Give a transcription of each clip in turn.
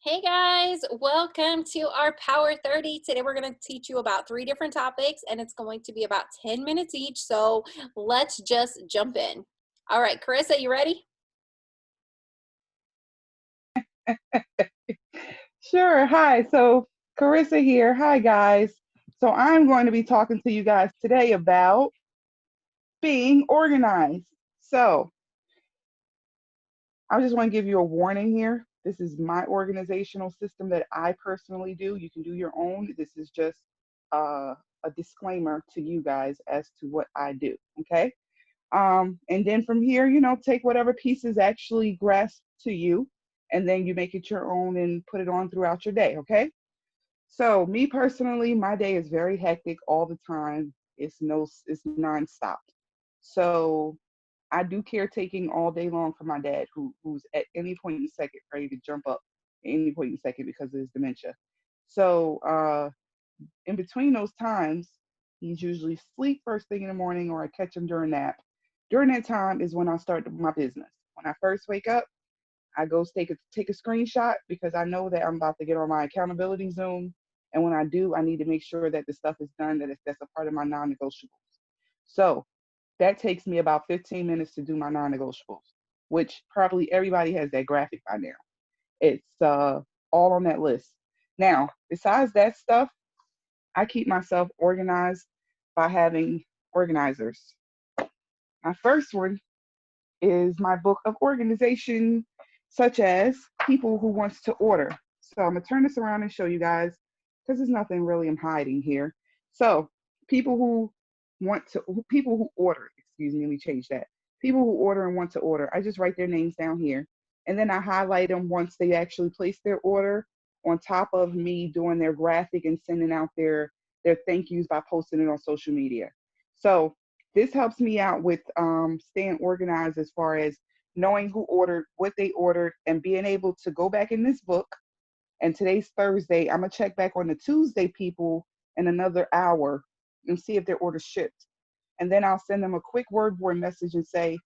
Hey guys, welcome to our Power 30. Today we're going to teach you about 3 different topics and it's going to be about 10 minutes each. So let's just jump in. All right, Carissa, you ready? Sure. Hi. So Carissa here. Hi, guys. So I'm going to be talking to you guys today about being organized. So I just want to give you a warning here. This is my organizational system that I personally do. You can do your own. This is just a disclaimer to you guys as to what I do. Okay. And then from here, take whatever pieces actually grasp to you, and then you make it your own and put it on throughout your day. Okay. So me personally, my day is very hectic all the time. It's nonstop. So I do caretaking all day long for my dad, who's at any point in the second ready to jump up at any point in the second because of his dementia. So in between those times, he's usually asleep first thing in the morning, or I catch him during nap. During that time is when I start my business. When I first wake up, I go take a screenshot because I know that I'm about to get on my accountability Zoom. And when I do, I need to make sure that the stuff is done, that's a part of my non-negotiables. So that takes me about 15 minutes to do my non-negotiables, which probably everybody has that graphic by now. It's all on that list. Now, besides that stuff, I keep myself organized by having organizers. My first one is my book of organization, such as people who wants to order. So I'm gonna turn this around and show you guys because there's nothing really I'm hiding here. So people who people who order, excuse me, let me change that. People who order and want to order, I just write their names down here, and then I highlight them once they actually place their order on top of me doing their graphic and sending out their thank yous by posting it on social media. So this helps me out with staying organized as far as knowing who ordered, what they ordered, and being able to go back in this book. And today's Thursday. I'm going to check back on the Tuesday people in another hour and see if their order shipped. And then I'll send them a quick word board message and say,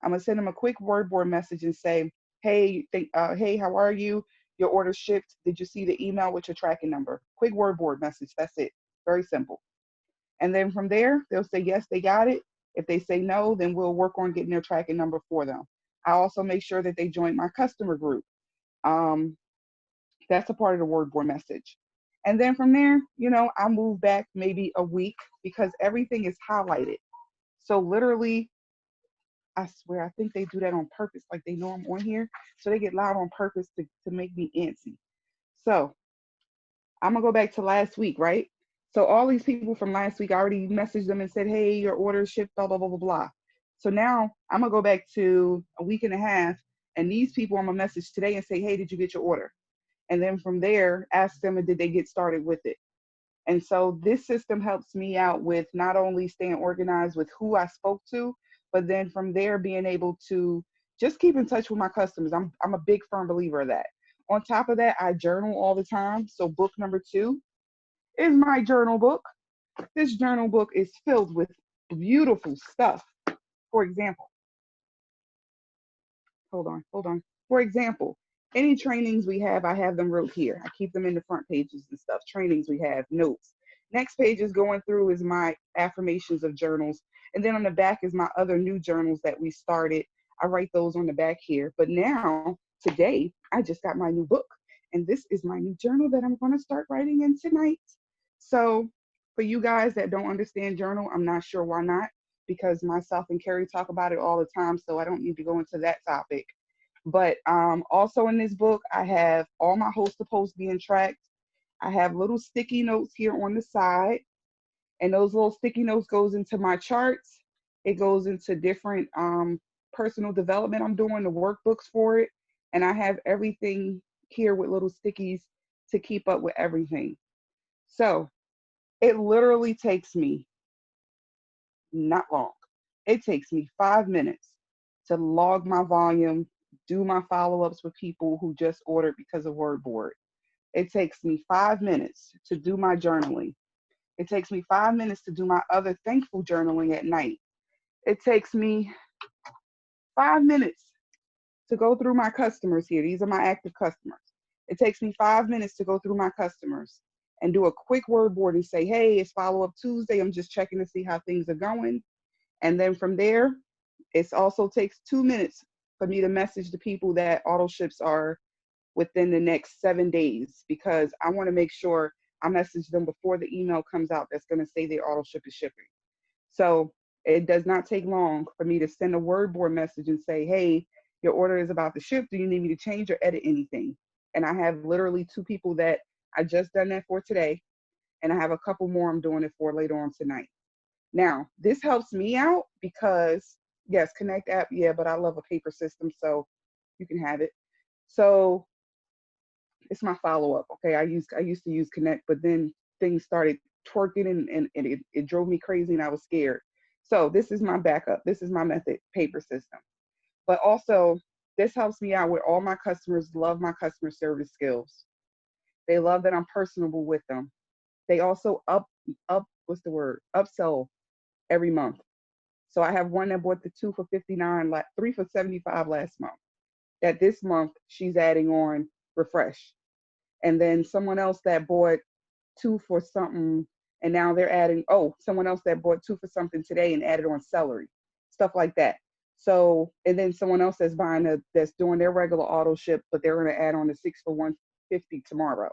I'm going to send them a quick word board message and say, hey, how are you? Your order shipped. Did you see the email with your tracking number? Quick word board message. That's it. Very simple. And then from there, they'll say, yes, they got it. If they say no, then we'll work on getting their tracking number for them. I also make sure that they join my customer group. Um, that's a part of the word board message. And then from there, I move back maybe a week because everything is highlighted. So literally, I swear, I think they do that on purpose. Like they know I'm on here. So they get loud on purpose to make me antsy. So I'm gonna go back to last week, right? So all these people from last week, I already messaged them and said, hey, your order shipped, blah, blah, blah, blah, blah. So now I'm gonna go back to a week and a half, and these people I'm gonna message today and say, hey, did you get your order? And then from there, ask them, did they get started with it? And so this system helps me out with not only staying organized with who I spoke to, but then from there being able to just keep in touch with my customers. I'm a big firm believer of that. On top of that, I journal all the time. So book number 2 is my journal book. This journal book is filled with beautiful stuff. For example, hold on. For example, any trainings we have, I have them wrote here. I keep them in the front pages and stuff. Trainings we have, notes. Next page is going through is my affirmations of journals. And then on the back is my other new journals that we started. I write those on the back here. But now, today, I just got my new book. And this is my new journal that I'm going to start writing in tonight. So for you guys that don't understand journal, I'm not sure why not, because myself and Carrie talk about it all the time, so I don't need to go into that topic. But also in this book, I have all my host to post being tracked. I have little sticky notes here on the side, and those little sticky notes goes into my charts. It goes into different personal development I'm doing, the workbooks for it, and I have everything here with little stickies to keep up with everything. So it literally takes me not long. It takes me 5 minutes to log my volume, do my follow-ups with people who just ordered because of WordBoard. It takes me 5 minutes to do my journaling. It takes me 5 minutes to do my other thankful journaling at night. It takes me 5 minutes to go through my customers here. These are my active customers. It takes me 5 minutes to go through my customers and do a quick word board and say, hey, it's follow up Tuesday. I'm just checking to see how things are going. And then from there, it also takes 2 minutes for me to message the people that auto ships are within the next 7 days, because I want to make sure I message them before the email comes out that's going to say their auto ship is shipping. So it does not take long for me to send a word board message and say, hey, your order is about to ship. Do you need me to change or edit anything? And I have literally 2 people that I just done that for today. And I have a couple more I'm doing it for later on tonight. Now, this helps me out because, yes, Connect app, yeah, but I love a paper system, so you can have it. So it's my follow-up. Okay, I used to use Connect, but then things started twerking and it drove me crazy and I was scared. So this is my backup. This is my method, paper system. But also, this helps me out where all my customers love my customer service skills. They love that I'm personable with them. They also what's the word? Upsell every month. So I have one that bought the 2 for 59, 3 for 75 last month. That this month she's adding on refresh. And then someone else that bought 2 for something, and now they're adding, someone else that bought 2 for something today and added on celery, stuff like that. So, and then someone else that's doing their regular auto ship, but they're going to add on the 6 for 150 tomorrow.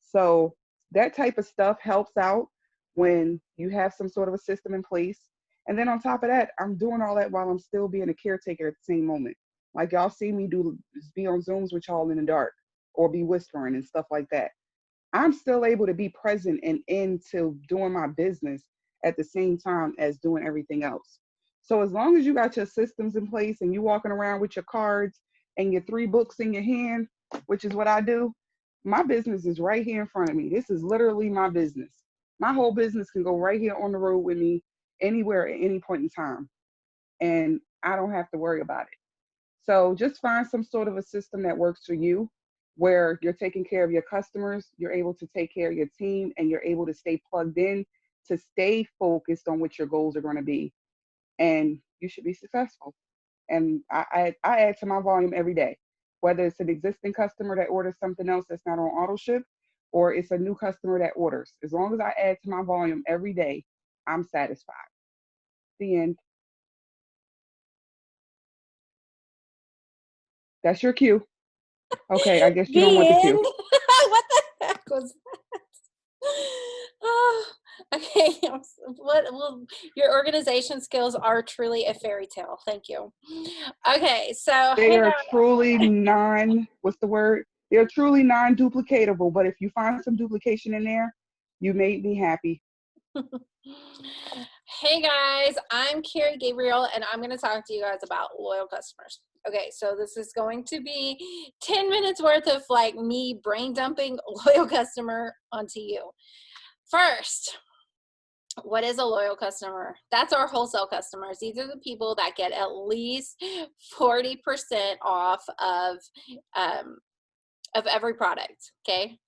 So that type of stuff helps out when you have some sort of a system in place. And then on top of that, I'm doing all that while I'm still being a caretaker at the same moment. Like y'all see me be on Zooms with y'all in the dark or be whispering and stuff like that. I'm still able to be present and into doing my business at the same time as doing everything else. So as long as you got your systems in place and you walking around with your cards and your 3 books in your hand, which is what I do, my business is right here in front of me. This is literally my business. My whole business can go right here on the road with me anywhere at any point in time. And I don't have to worry about it. So just find some sort of a system that works for you, where you're taking care of your customers, you're able to take care of your team, and you're able to stay plugged in to stay focused on what your goals are going to be. And you should be successful. And I add to my volume every day, whether it's an existing customer that orders something else that's not on auto ship, or it's a new customer that orders. As long as I add to my volume every day, I'm satisfied. The end. That's your cue. Okay, I guess you don't The want the end. cue. What the heck was that? Oh, okay. Well, your organization skills are truly a fairy tale. Thank you. Okay, so They hey are truly what's the word? They're truly non-duplicatable, but if you find some duplication in there, you made me happy. guys. Hey guys, I'm Carrie Gabriel, and I'm going to talk to you guys about loyal customers. Okay, so this is going to be 10 minutes worth of like me brain dumping loyal customer onto you. First, what is a loyal customer? That's our wholesale customers. These are the people that get at least 40% off of every product. Okay.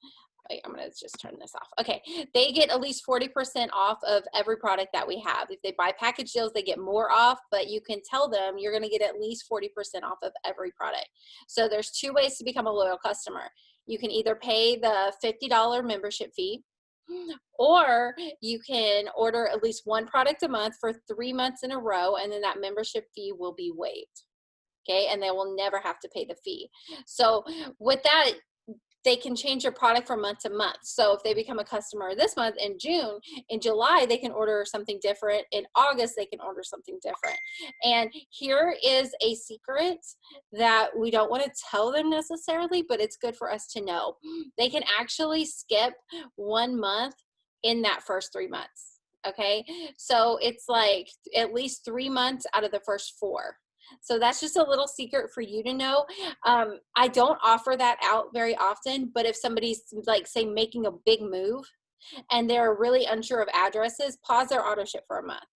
Wait, I'm going to just turn this off. Okay. They get at least 40% off of every product that we have. If they buy package deals, they get more off, but you can tell them you're going to get at least 40% off of every product. So there's 2 ways to become a loyal customer. You can either pay the $50 membership fee, or you can order at least 1 product a month for 3 months in a row, and then that membership fee will be waived. Okay, and they will never have to pay the fee. So with that, they can change your product from month to month. So if they become a customer this month in June, in July, they can order something different. In August, they can order something different. And here is a secret that we don't want to tell them necessarily, but it's good for us to know. They can actually skip 1 month in that first 3 months. Okay, so it's like at least 3 months out of the first 4. So that's just a little secret for you to know. I don't offer that out very often, but if somebody's like, say, making a big move and they're really unsure of addresses, pause their auto ship for a month.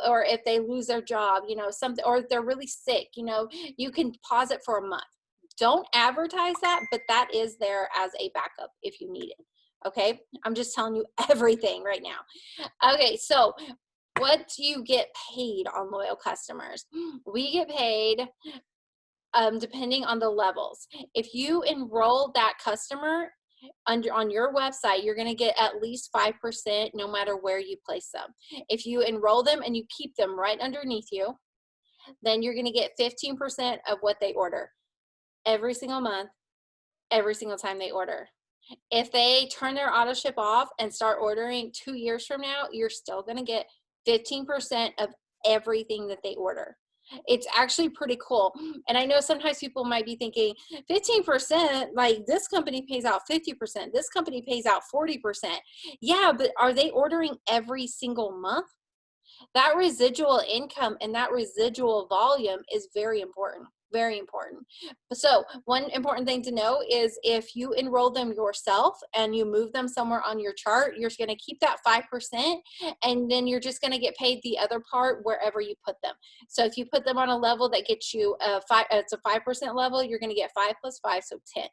Or if they lose their job, something, or if they're really sick, you can pause it for a month. Don't advertise that, but that is there as a backup if you need it. Okay, I'm just telling you everything right now. Okay, so what do you get paid on loyal customers? We get paid depending on the levels. If you enroll that customer on your website, you're going to get at least 5% no matter where you place them. If you enroll them and you keep them right underneath you, then you're going to get 15% of what they order every single month, every single time they order. If they turn their auto ship off and start ordering 2 years from now, you're still going to get 15% of everything that they order. It's actually pretty cool. And I know sometimes people might be thinking 15%, like this company pays out 50%, this company pays out 40%. Yeah, but are they ordering every single month? That residual income and that residual volume is very important. Very important. So one important thing to know is if you enroll them yourself and you move them somewhere on your chart, you're going to keep that 5%, and then you're just going to get paid the other part wherever you put them. So if you put them on a level that gets you it's a 5% level, you're going to get 5 plus 5, so 10.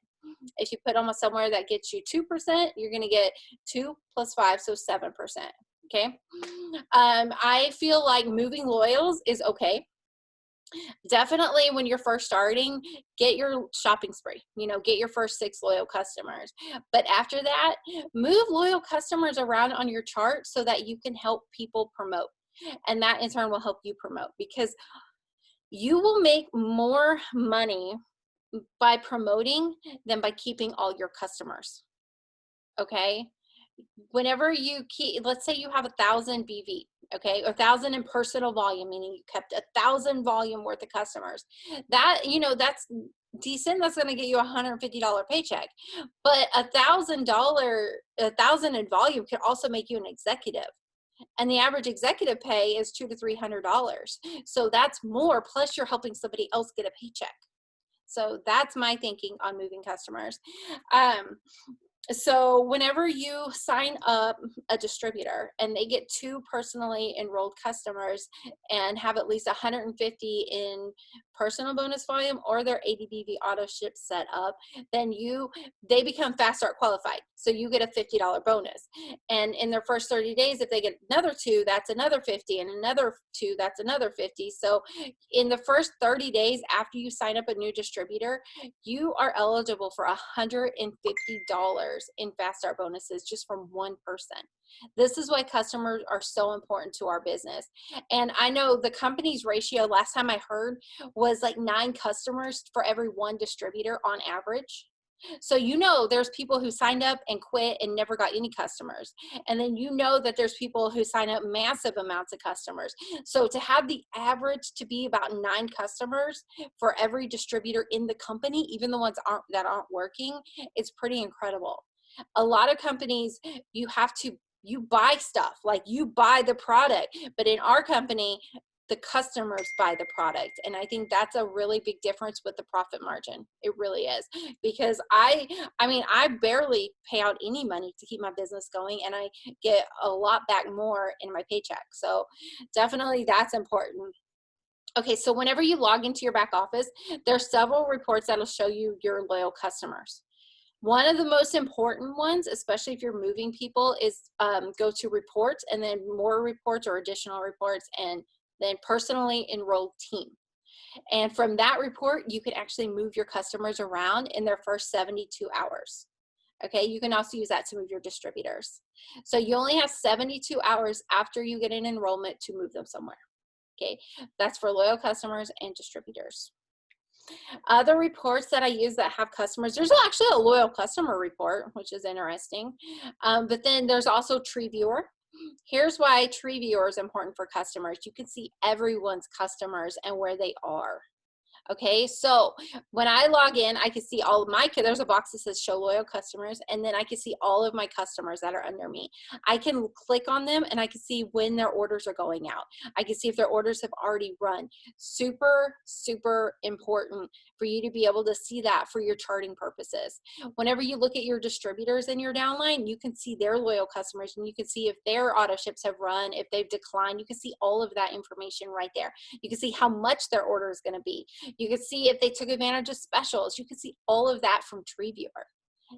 If you put them somewhere that gets you 2%, you're going to get 2 plus 5, so 7%. Okay. I feel like moving loyals is okay. Definitely when you're first starting, get your shopping spree, get your first 6 loyal customers. But after that, move loyal customers around on your chart so that you can help people promote. And that in turn will help you promote, because you will make more money by promoting than by keeping all your customers. Okay. Whenever you keep, let's say you have 1,000 BV, okay, or 1,000 in personal volume, meaning you kept 1,000 volume worth of customers. That, that's decent. That's going to get you a $150 paycheck. But $1,000 in volume could also make you an executive. And the average executive pay is $200 to $300. So that's more. Plus, you're helping somebody else get a paycheck. So that's my thinking on moving customers. So whenever you sign up a distributor and they get 2 personally enrolled customers and have at least 150 in personal bonus volume or their ADBV auto ship set up, then they become fast start qualified. So you get a $50 bonus. And in their first 30 days, if they get another 2, that's another 50, and another 2, that's another 50. So in the first 30 days after you sign up a new distributor, you are eligible for $150 in fast start bonuses just from one person. This is why customers are so important to our business. And I know the company's ratio, last time I heard, was like 9 customers for every 1 distributor on average. So there's people who signed up and quit and never got any customers. And then that there's people who sign up massive amounts of customers. So to have the average to be about 9 customers for every distributor in the company, even the ones that aren't working, it's pretty incredible. A lot of companies, you buy stuff, like you buy the product, but in our company, the customers buy the product. And I think that's a really big difference with the profit margin. It really is, because I barely pay out any money to keep my business going, and I get a lot back more in my paycheck. So definitely that's important. Okay, so whenever you log into your back office, there's several reports that'll show you your loyal customers. One of the most important ones, especially if you're moving people, is go to reports, and then more reports or additional reports, and then personally enrolled team. And from that report, you can actually move your customers around in their first 72 hours. Okay, you can also use that to move your distributors. So you only have 72 hours after you get an enrollment to move them somewhere. Okay, that's for loyal customers and distributors. Other reports that I use that have customers, there's actually a loyal customer report, which is interesting. But then there's also Tree Viewer. Here's why Tree Viewer is important for customers. You can see everyone's customers and where they are. Okay, so when I log in, I can see all of there's a box that says show loyal customers, and then I can see all of my customers that are under me. I can click on them and I can see when their orders are going out. I can see if their orders have already run. Super, super important for you to be able to see that for your charting purposes. Whenever you look at your distributors in your downline, you can see their loyal customers, and you can see if their auto ships have run, if they've declined. You can see all of that information right there. You can see how much their order is going to be. You can see if they took advantage of specials. You can see all of that from Tree Viewer.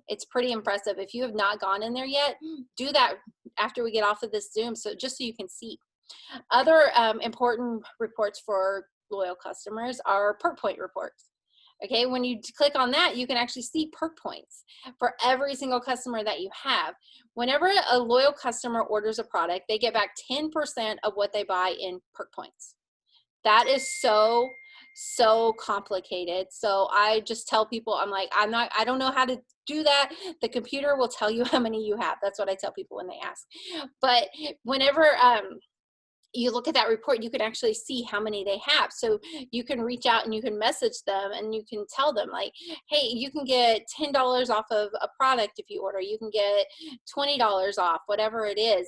It's pretty impressive. If you have not gone in there yet, do that after we get off of this Zoom, just so you can see. Other important reports for loyal customers are perk point reports. Okay, when you click on that, you can actually see perk points for every single customer that you have. Whenever a loyal customer orders a product, they get back 10% of what they buy in perk points. That is so complicated. So I just tell people, I'm like, I don't know how to do that. The computer will tell you how many you have. That's what I tell people when they ask. But whenever you look at that report, you can actually see how many they have. So you can reach out and you can message them and you can tell them like, hey, you can get $10 off of a product if you order. You can get $20 off, whatever it is.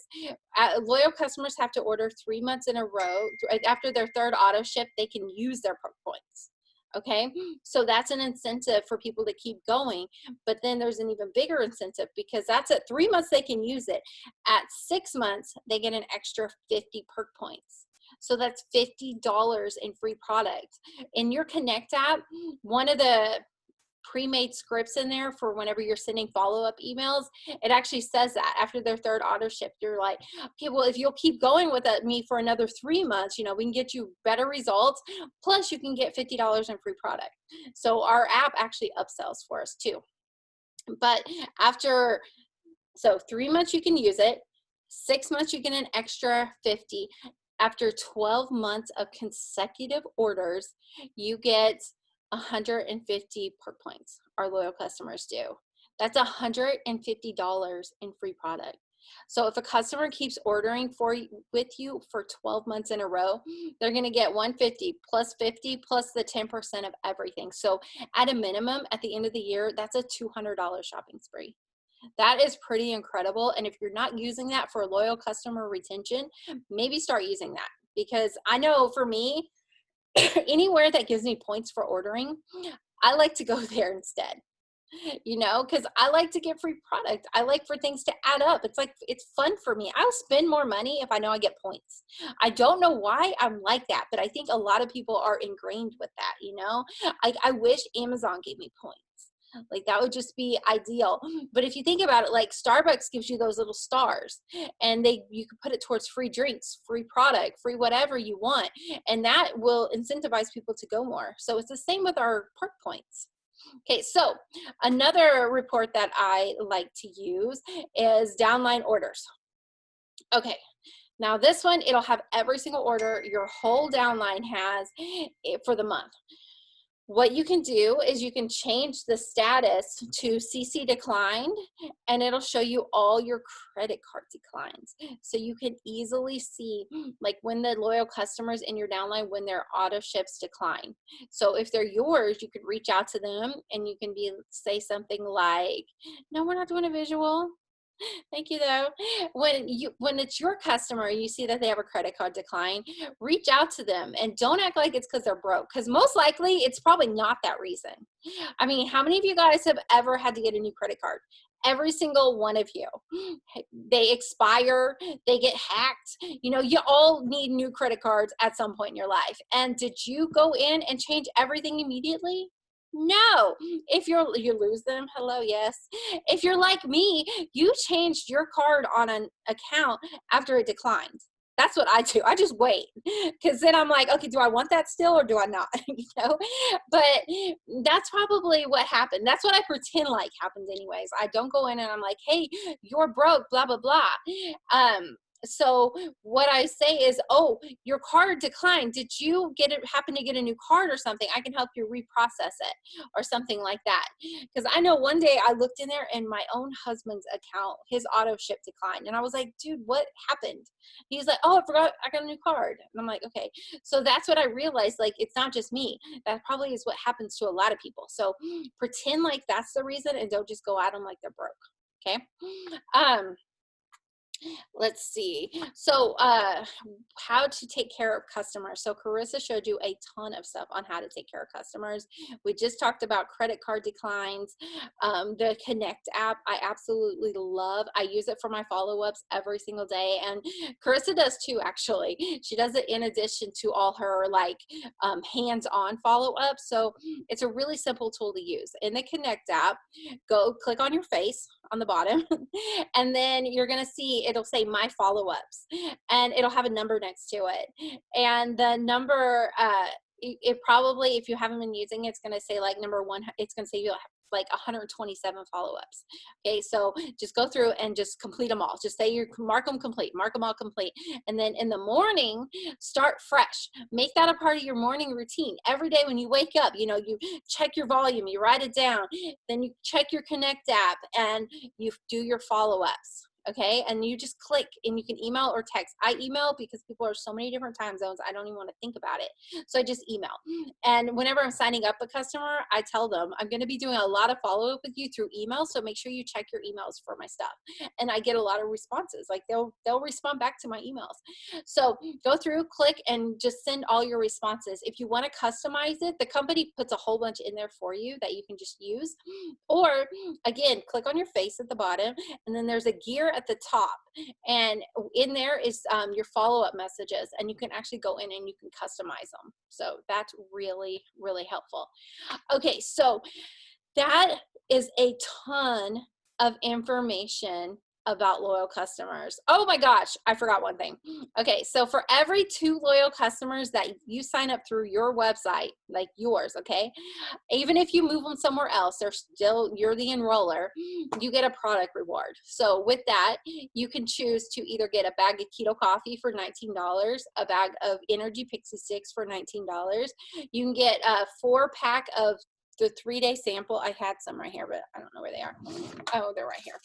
Loyal customers have to order 3 months in a row. After their third auto ship, they can use their perk points. Okay, so that's an incentive for people to keep going. But then there's an even bigger incentive because that's at 3 months they can use it. At 6 months, they get an extra 50 perk points. So that's $50 in free product. In your Connect app, one of the pre-made scripts in there for whenever you're sending follow-up emails, it actually says that after their third auto ship, you're like, okay, well, if you'll keep going with me for another 3 months, you know, we can get you better results. Plus you can get $50 in free product. So our app actually upsells for us too. But after, so 3 months you can use it, 6 months you get an extra 50. After 12 months of consecutive orders, you get 150 per points. Our loyal customers do. That's $150 in free product. So if a customer keeps ordering with you for 12 months in a row, they're going to get 150 plus 50 plus the 10% of everything. So at a minimum, at the end of the year, that's a $200 shopping spree. That is pretty incredible. And if you're not using that for loyal customer retention, maybe start using that. Because I know for me, anywhere that gives me points for ordering, I like to go there instead. You know, because I like to get free product. I like for things to add up. It's like, it's fun for me. I'll spend more money if I know I get points. I don't know why I'm like that, but I think a lot of people are ingrained with that, you know? I wish Amazon gave me points. Like that would just be ideal. But if you think about it, like Starbucks gives you those little stars and you can put it towards free drinks, free product, free whatever you want. And that will incentivize people to go more. So it's the same with our perk points. Okay, so another report that I like to use is downline orders. Okay, now this one, it'll have every single order your whole downline has for the month. What you can do is you can change the status to CC declined, and it'll show you all your credit card declines. So you can easily see like when the loyal customers in your downline, when their auto ships decline. So if they're yours, you could reach out to them and you can say something like, no, we're not doing a visual. Thank you though. When it's your customer, you see that they have a credit card decline, reach out to them and don't act like it's because they're broke, because most likely it's probably not that reason. I mean, how many of you guys have ever had to get a new credit card? Every single one of you. They expire, they get hacked. You know, you all need new credit cards at some point in your life. And did you go in and change everything immediately? No. If you lose them, hello, yes. If you're like me, you changed your card on an account after it declined. That's what I do. I just wait, because then I'm like, okay, do I want that still or do I not? You know, but that's probably what happened. That's what I pretend like happened anyways. I don't go in and I'm like, hey, you're broke, blah, blah, blah. So what I say is, oh, your card declined. Did you happen to get a new card or something? I can help you reprocess it or something like that. Because I know one day I looked in there and my own husband's account, his auto ship declined. And I was like, dude, what happened? He's like, oh, I forgot I got a new card. And I'm like, okay. So that's what I realized. Like, it's not just me. That probably is what happens to a lot of people. So pretend like that's the reason and don't just go at them like they're broke. Okay. Let's see. So how to take care of customers. So Carissa showed you a ton of stuff on how to take care of customers. We just talked about credit card declines. The Connect app, I absolutely love. I use it for my follow-ups every single day. And Carissa does too, actually. She does it in addition to all her like hands-on follow-ups. So it's a really simple tool to use. In the Connect app, go click on your face on the bottom and then you're going to see it'll say my follow-ups and it'll have a number next to it, and the number it probably, if you haven't been using it, it's going to say like number one, it's going to say you have like 127 follow-ups. Okay, so just go through and just complete them all. Just say you mark them complete, mark them all complete. And then in the morning, start fresh. Make that a part of your morning routine. Every day when you wake up, you know, you check your volume, you write it down, then you check your Connect app, and you do your follow-ups. Okay, and you just click, and you can email or text. I email because people are so many different time zones, I don't even want to think about it. So I just email. And whenever I'm signing up a customer, I tell them I'm going to be doing a lot of follow-up with you through email, so make sure you check your emails for my stuff. And I get a lot of responses. Like they'll respond back to my emails. So go through, click, and just send all your responses. If you want to customize it, the company puts a whole bunch in there for you that you can just use. Or again, click on your face at the bottom, and then there's a gear at the top, and in there is your follow-up messages, and you can actually go in and you can customize them. So that's really, really helpful. Okay, so that is a ton of information about loyal customers. Oh my gosh, I forgot one thing. Okay, so for every 2 loyal customers that you sign up through your website, like yours, okay, even if you move them somewhere else, they're still, you're the enroller, you get a product reward. So with that, you can choose to either get a bag of keto coffee for $19, a bag of energy pixie sticks for $19. You can get a 4-pack of the 3-day sample. I had some right here, but I don't know where they are. Oh, they're right here.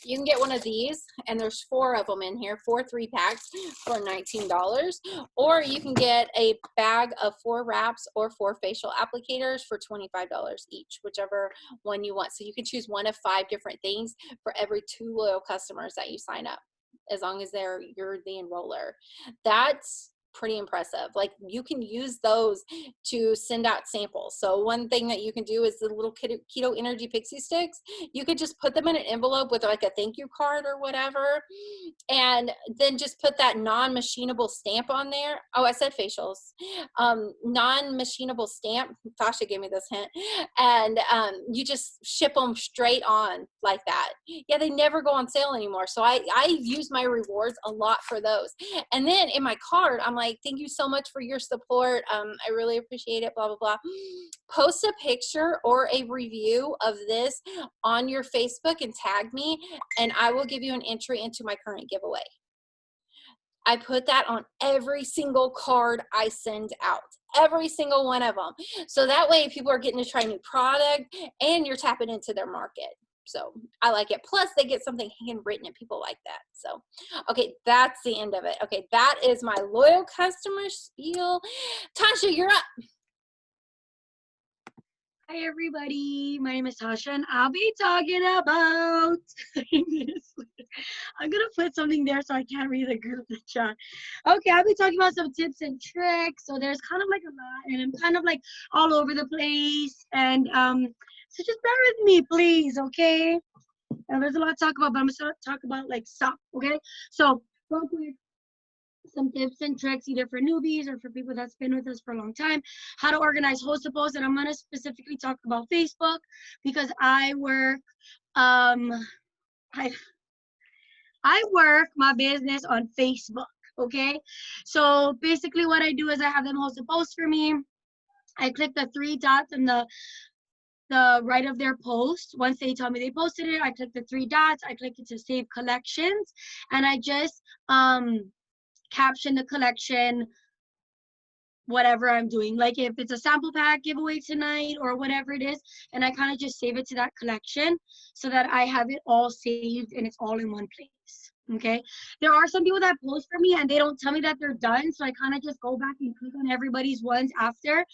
You can get one of these, and there's 4 of them in here, 4 3-packs for $19. Or you can get a bag of 4 wraps or 4 facial applicators for $25 each, whichever one you want. So you can choose one of 5 different things for every 2 loyal customers that you sign up, as long as you're the enroller. That's pretty impressive. Like you can use those to send out samples. So one thing that you can do is the little keto energy pixie sticks. You could just put them in an envelope with like a thank you card or whatever, and then just put that non-machinable stamp on there. Oh, I said facials. Non-machinable stamp. Tasha gave me this hint. And you just ship them straight on like that. Yeah, they never go on sale anymore. So I use my rewards a lot for those. And then in my card, I'm like, thank you so much for your support. I really appreciate it, blah, blah, blah. Post a picture or a review of this on your Facebook and tag me, and I will give you an entry into my current giveaway. I put that on every single card I send out, every single one of them. So that way people are getting to try new product and you're tapping into their market. So I like it. Plus they get something handwritten and people like that. So, okay, that's the end of it. Okay, that is my loyal customer spiel. Tasha, you're up. Hi everybody, my name is Tasha and I'll be talking about, I'm gonna put something there so I can't read the group chat. Okay, I'll be talking about some tips and tricks. So there's kind of like a lot and I'm kind of like all over the place, and so just bear with me please, okay? And there's a lot to talk about, but I'm gonna talk about like stuff, okay? So real quick, some tips and tricks either for newbies or for people that's been with us for a long time, how to organize host to post. And I'm going to specifically talk about Facebook because I work I work my business on Facebook. Okay, so basically what I do is I have them host a post for me. I click the 3 dots in the right of their post. Once they tell me they posted it, I click the 3 dots, I click it to save collections, and I just caption the collection, whatever I'm doing. Like if it's a sample pack giveaway tonight or whatever it is, and I kind of just save it to that collection so that I have it all saved and it's all in one place. Okay, there are some people that post for me and they don't tell me that they're done, so I kind of just go back and click on everybody's ones after,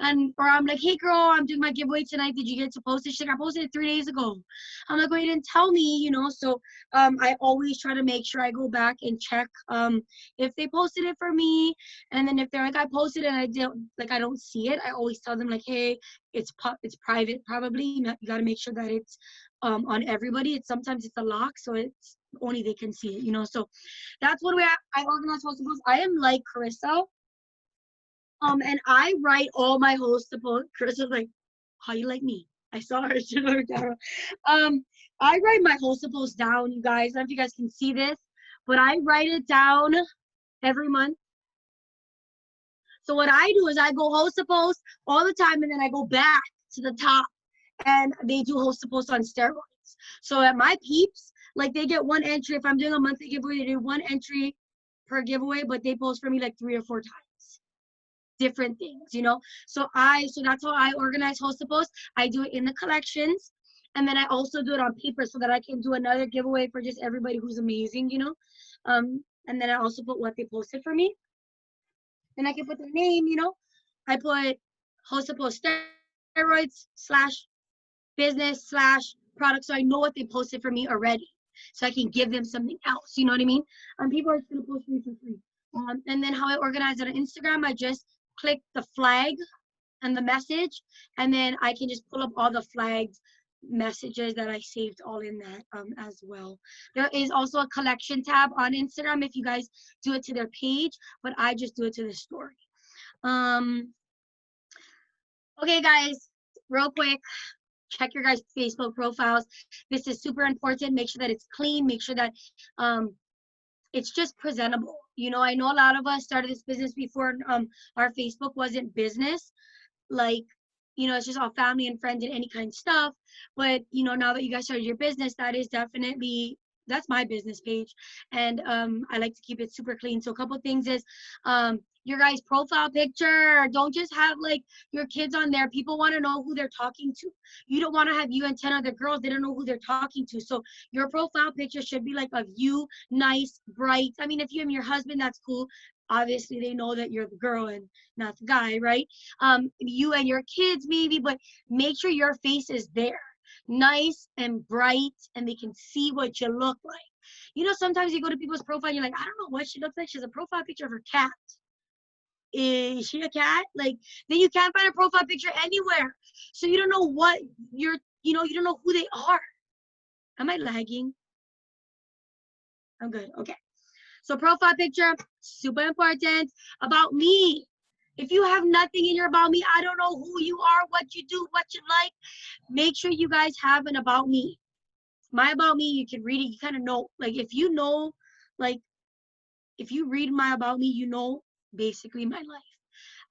and or I'm like, hey girl, I'm doing my giveaway tonight, did you get to post it? She's like, I posted it 3 days ago. I'm like, well, you didn't tell me, you know. So I always try to make sure I go back and check if they posted it for me, and then if they're like, I posted it and I don't see it, I always tell them like, hey, it's private probably. You got to make sure that it's on everybody. Sometimes it's a lock, so it's only they can see it, you know. So that's one way I organize host to post. I am like Carissa, and I write all my host to post. Carissa's like, how you like me? I saw her. I write my host to post down, you guys. I don't know if you guys can see this, but I write it down every month. So what I do is I go host a post all the time, and then I go back to the top, and they do host a post on steroids. So at my peeps, like they get one entry. If I'm doing a monthly giveaway, they do one entry per giveaway, but they post for me like 3 or 4 times, different things, you know. So that's how I organize host a post. I do it in the collections, and then I also do it on paper so that I can do another giveaway for just everybody who's amazing, you know. And then I also put what they posted for me, and I can put their name, you know. I put host a post steroids slash business slash product, so I know what they posted for me already, so I can give them something else. You know what I mean? People are just gonna post for me for free. And then how I organize it on Instagram, I just click the flag and the message, and then I can just pull up all the flagged messages that I saved all in that as well. There is also a collection tab on Instagram if you guys do it to their page, but I just do it to the story. Okay, guys, real quick, check your guys' Facebook profiles. This is super important. Make sure that it's clean. Make sure that it's just presentable. You know, I know a lot of us started this business before our Facebook wasn't business. Like, you know, it's just all family and friends and any kind of stuff. But, you know, now that you guys started your business, that is definitely, that's my business page. And I like to keep it super clean. So a couple things is your guys' profile picture. Don't just have like your kids on there. People want to know who they're talking to. You don't want to have you and 10 other girls. They don't know who they're talking to. So your profile picture should be like of you, nice, bright. I mean, if you and your husband, that's cool. Obviously, they know that you're the girl and not the guy, right? You and your kids maybe, but make sure your face is there, nice and bright, and they can see what you look like. You know, sometimes you go to people's profile and you're like, I don't know what she looks like. She has a profile picture of her cat. Is she a cat? Like, then you can't find a profile picture anywhere. So you don't know what you don't know who they are. Am I lagging? I'm good. Okay. So profile picture, super important. About me. If you have nothing in your about me, I don't know who you are, what you do, what you like. Make sure you guys have an about me. My about me, you can read it. You kind of know. Like, if you know, like, if you read my about me, you know basically my life.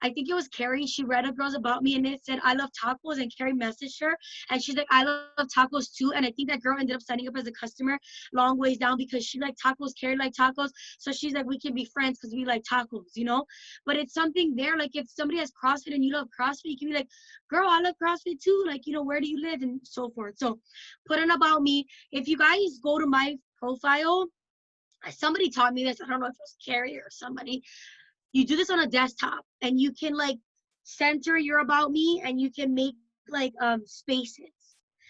I think it was Carrie. She read a girl's about me and it said, I love tacos. And Carrie messaged her and she's like, I love tacos too. And I think that girl ended up signing up as a customer long ways down because she liked tacos, Carrie liked tacos. So she's like, we can be friends because we like tacos, you know? But it's something there. Like if somebody has CrossFit and you love CrossFit, you can be like, girl, I love CrossFit too. Like, you know, where do you live? And so forth. So put an about me. If you guys go to my profile, somebody taught me this. I don't know if it was Carrie or somebody. You do this on a desktop and you can like center your about me and you can make like spaces.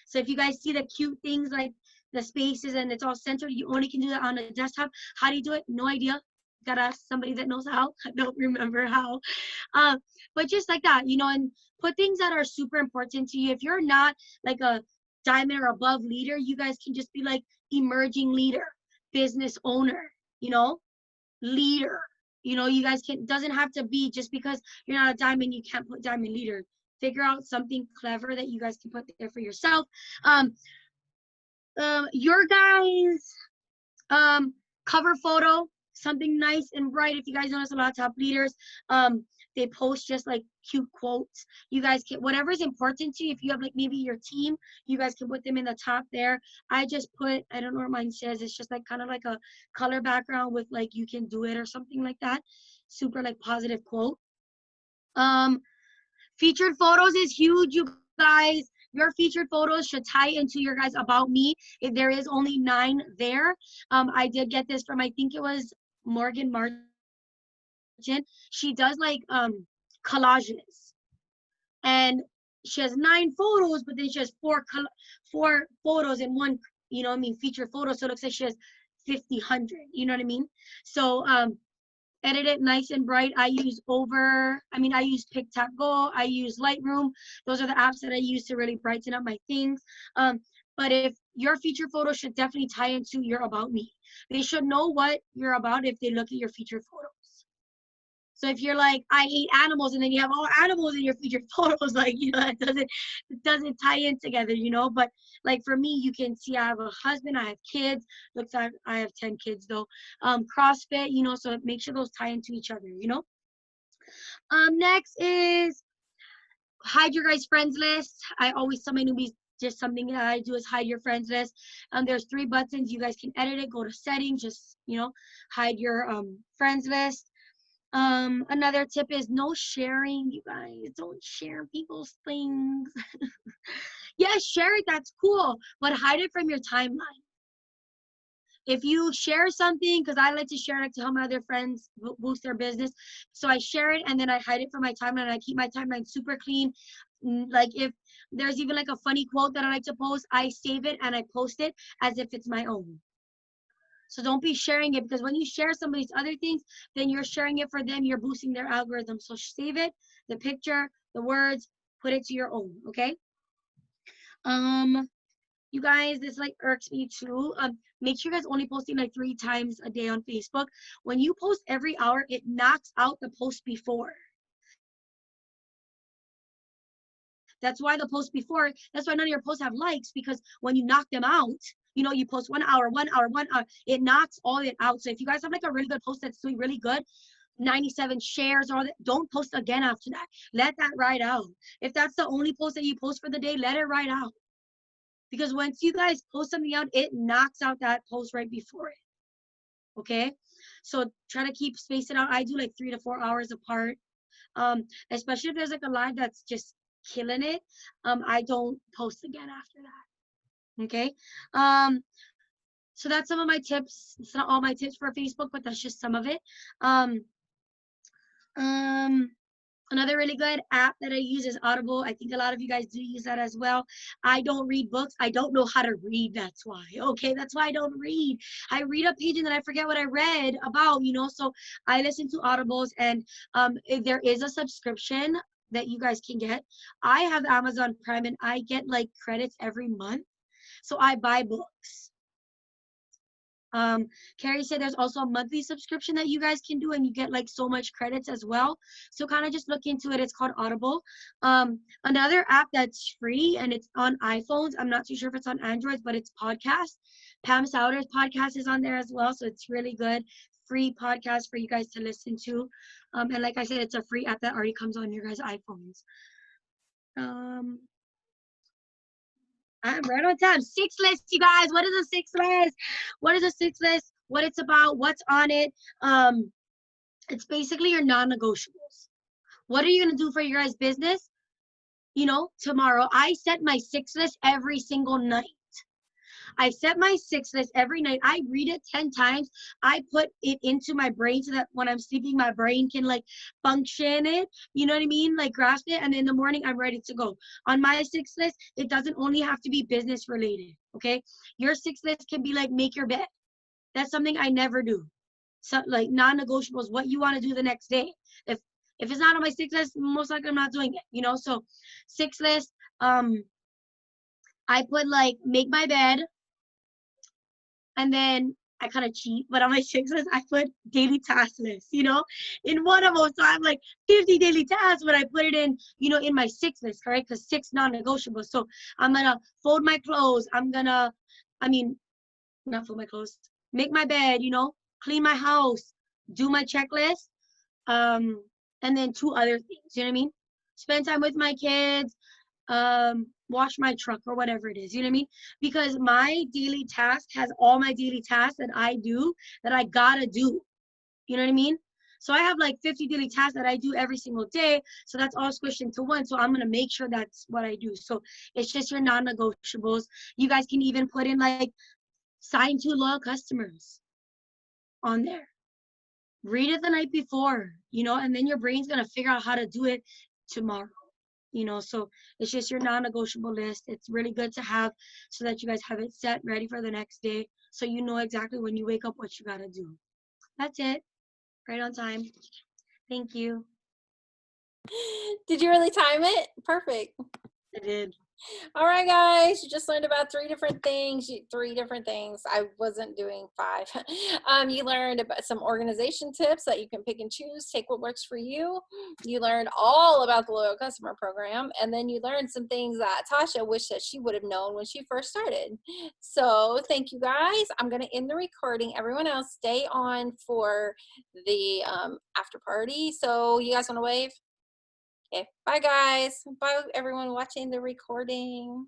So if you guys see the cute things like the spaces and it's all centered, you only can do that on a desktop. How do you do it? No idea. Gotta ask somebody that knows how. I don't remember how. But just like that, you know, and put things that are super important to you. If you're not like a diamond or above leader, you guys can just be like emerging leader, business owner, you know, leader. You know, you guys can, doesn't have to be just because you're not a diamond, you can't put diamond leader. Figure out something clever that you guys can put there for yourself. Your guys' cover photo, something nice and bright. If you guys notice, a lot of top leaders, they post just like cute quotes. You guys can, whatever is important to you, if you have like maybe your team, you guys can put them in the top there. I just put, I don't know what mine says, it's just like kind of like a color background with like you can do it or something like that. Super like positive quote. Featured photos is huge, you guys. Your featured photos should tie into your guys about me. If there is only 9 there. I did get this from, I think it was Morgan Martin. She does like collages, and she has 9 photos, but then she has 4 photos in one, you know what I mean, featured photo. So it looks like she has 50, 100, you know what I mean? So edit it nice and bright. I use PicTapGo, I use Lightroom. Those are the apps that I use to really brighten up my things. But if your featured photo should definitely tie into your about me. They should know what you're about if they look at your featured photos. So if you're like, I hate animals, and then you have all animals in your featured photos, like, you know, it doesn't tie in together, you know. But like for me, you can see I have a husband, I have kids. Looks like I have 10 kids though. CrossFit, you know, so make sure those tie into each other, you know. Next is hide your guys' friends list. I always tell my newbies just something that I do is hide your friends list. There's 3 buttons. You guys can edit it. Go to settings. Just hide your friends list. Another tip is no sharing. You guys don't share people's things. Yeah, share it. That's cool, but hide it from your timeline. If you share something, because I like to share it to help my other friends boost their business, so I share it and then I hide it from my timeline. I keep my timeline super clean. Like if there's even like a funny quote that I like to post, I save it and I post it as if it's my own. So don't be sharing it, because when you share somebody's other things, then you're sharing it for them. You're boosting their algorithm. So save it, the picture, the words, put it to your own. Okay. You guys, this like irks me too. Make sure you guys only posting like 3 times a day on Facebook. When you post every hour, it knocks out the post before. That's why the post before, that's why none of your posts have likes, because when you knock them out, you post 1 hour, 1 hour, 1 hour, it knocks all it out. So if you guys have like a really good post that's doing really good, 97 shares or all that, don't post again after that. Let that ride out. If that's the only post that you post for the day, let it ride out. Because once you guys post something out, it knocks out that post right before it. Okay? So try to keep spacing out. I do like 3 to 4 hours apart. Especially if there's like a live that's just killing it. I don't post again after that. Okay? So that's some of my tips. It's not all my tips for Facebook, but that's just some of it. Another really good app that I use is Audible. I think a lot of you guys do use that as well. I don't read books. I don't know how to read. That's why. Okay, that's why I don't read. I read a page and then I forget what I read about, So I listen to Audibles, and there is a subscription that you guys can get. I have Amazon Prime and I get like credits every month. So I buy books. Carrie said there's also a monthly subscription that you guys can do, and you get like so much credits as well. So kind of just look into it. It's called Audible. Another app that's free and it's on iPhones. I'm not too sure if it's on Androids, but it's podcast. Pam Souter's podcast is on there as well. So it's really good. Free podcast for you guys to listen to. And like I said, it's a free app that already comes on your guys' iPhones. I'm right on time. 6 list, you guys. What is a 6 list? What is a 6 list? What it's about? What's on it? It's basically your non-negotiables. What are you gonna do for your guys' business? Tomorrow. I set my 6 list every single night. I set my 6 list every night. I read it 10 times. I put it into my brain so that when I'm sleeping, my brain can like function it. You know what I mean? Like grasp it. And in the morning, I'm ready to go. On my 6 list, it doesn't only have to be business related. Okay. Your 6 list can be like make your bed. That's something I never do. So like non-negotiables, what you want to do the next day. If it's not on my 6 list, most likely I'm not doing it. So 6 list, I put like make my bed. And then I kind of cheat, but on my 6 list, I put daily task list, in one of them. So I have like 50 daily tasks, but I put it in, in my 6 list, correct? Because 6 non-negotiable. So I'm going to fold my clothes. Not fold my clothes, make my bed, clean my house, do my checklist. And then 2 other things, you know what I mean? Spend time with my kids, wash my truck or whatever it is, you know what I mean? Because my daily task has all my daily tasks that I do that I gotta do. You know what I mean? So I have like 50 daily tasks that I do every single day. So that's all squished into one. So I'm gonna make sure that's what I do. So it's just your non-negotiables. You guys can even put in like sign 2 loyal customers on there. Read it the night before, and then your brain's gonna figure out how to do it tomorrow. So it's just your non-negotiable list. It's really good to have so that you guys have it set ready for the next day. So you know exactly when you wake up what you got to do. That's it. Right on time. Thank you. Did you really time it? Perfect. I did. All right, guys, you just learned about three different things. Three different things. I wasn't doing five. You learned about some organization tips that you can pick and choose, take what works for you. You learned all about the loyal customer program, and then you learned some things that Tasha wished that she would have known when she first started. So thank you, guys. I'm going to end the recording. Everyone else, stay on for the after party. So you guys want to wave? Okay, bye guys. Bye everyone watching the recording.